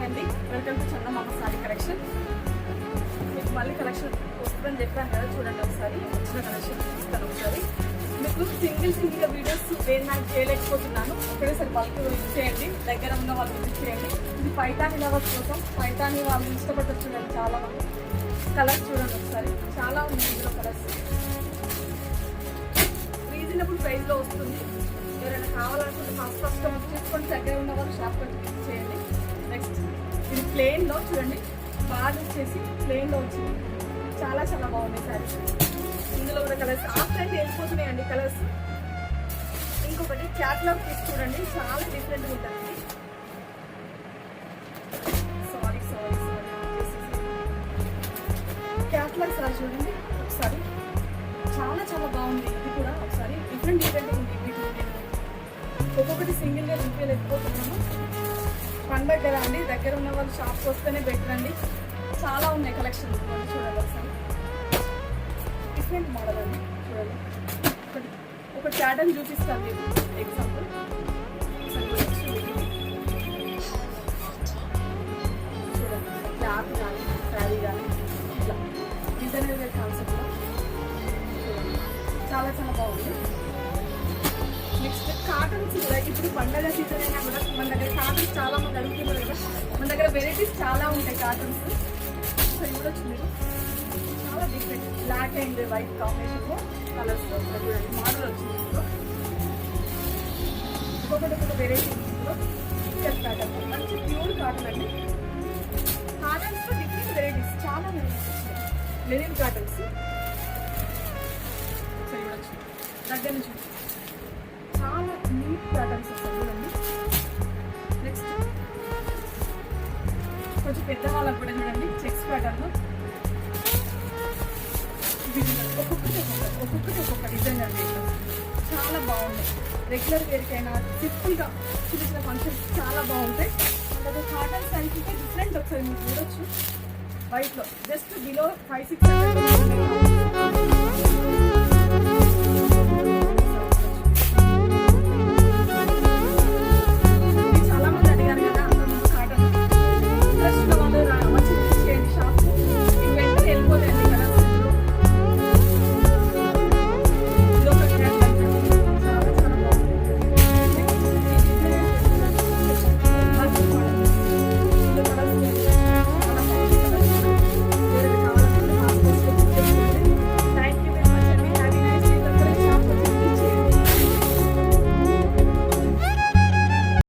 అండి, welcome to Chandamama sorry collection. మీకు మళ్ళీ కలెక్షన్ వస్తుందని చెప్పాను కదా, చూడండి ఒకసారి వచ్చిన కలెక్షన్ ఇస్తాను. ఒకసారి మీకు సింగిల్ వీడియోస్ నేను నాకు చేయలేకపోతున్నాను, ఒకేసారి బల్క్ యూజ్ చేయండి, దగ్గర ఉన్న వాళ్ళు యూజ్ చేయండి. ఇది పైతాని లవర్స్ కోసం, పైతాని వాళ్ళు ఇష్టపడతారు చూడండి చాలా మంది. కలర్స్ చూడండి ఒకసారి, చాలా ఉంది ఇందులో కలర్స్. రీజనబుల్ ప్రైస్లో వస్తుంది. ఎవరైనా కావాలనుకుంటే ఫస్ట్ తీసుకొని దగ్గర ఉన్న వాళ్ళు షాప్ యూజ్ చేయండి. నెక్స్ట్ ఇది ప్లెయిన్లో చూడండి, బాగా వచ్చేసి ప్లెయిన్లో వచ్చింది, చాలా చాలా బాగున్నాయి సారీస్. ఇందులో కూడా కలర్స్ ఆఫ్టర్ వెళ్ళిపోతున్నాయండి కలర్స్. ఇంకొకటి క్యాట్లాగ్ పీస్ చూడండి, చాలా డిఫరెంట్గా ఉంటుంది. సారీ క్యాట్లాగ్ సారీ చూడండి ఒకసారి, చాలా చాలా బాగుంది. ఇది కూడా ఒకసారి డిఫరెంట్గా ఉంది. ఒక్కొక్కటి సింగిల్గా చూపించలేకపోతున్నాము. పండగ కదా అండి, దగ్గర ఉన్న వాళ్ళు షాప్కి వస్తేనే బెటర్ అండి. చాలా ఉన్నాయి కలెక్షన్, చూడండి ఒకసారి. డిఫరెంట్ మోడల్ అండి, చూడండి. ఒక ప్యాటర్న్ చూపిస్తాను మీకు ఎగ్జాంపుల్. చూడండి క్లాత్ కానీ శారీ కానీ ఇట్లా డిజైనర్ కాన్సెప్ట్లో చూడండి, చాలా చాలా బాగుంది. నెక్స్ట్ కాటన్స్ కూడా, ఇప్పుడు పండగ సీజన్ అయినా కూడా మన దగ్గర కాటన్స్ చాలా మంది అడుగుతున్నారు కదా, మన దగ్గర వెరైటీస్ చాలా ఉంటాయి కాటన్స్. సరే కూడా చూడండి, చాలా డిఫరెంట్ బ్లాక్ అండ్ వైట్ కాంబినేషన్లో కలర్స్ చూడండి, మోడల్ వచ్చింది. ఇందులో ఇంకొకటి వెరైటీ ఇందులో పిక్చర్ కాటన్, మంచి ప్యూర్ కాటన్ అండి. కాటన్స్లో డిఫరెంట్ వెరైటీస్, చాలా వెరైటీస్ వచ్చినాయి. లెనిన్ కాటన్స్ సరే కూడా దగ్గర నుంచి చాలా నీట్ ప్యాటర్న్స్ వస్తాయి చూడండి. నెక్స్ట్ కొంచెం పెద్ద వాళ్ళకు కూడా చూడండి, చెక్స్ ప్యాటర్న్. ఒక్కొక్కటి ఒక్కొక్క డిజైన్ అండి, చాలా బాగున్నాయి. రెగ్యులర్ వేర్కైనా సింపుల్గా చిన్న చిన్న ఫంక్షన్స్ చాలా బాగుంటాయి. అలాగే కాటన్ శారీస్ అయితే డిఫరెంట్, ఒకసారి మీరు చూడొచ్చు. వైట్లో జస్ట్ బిలో 500-600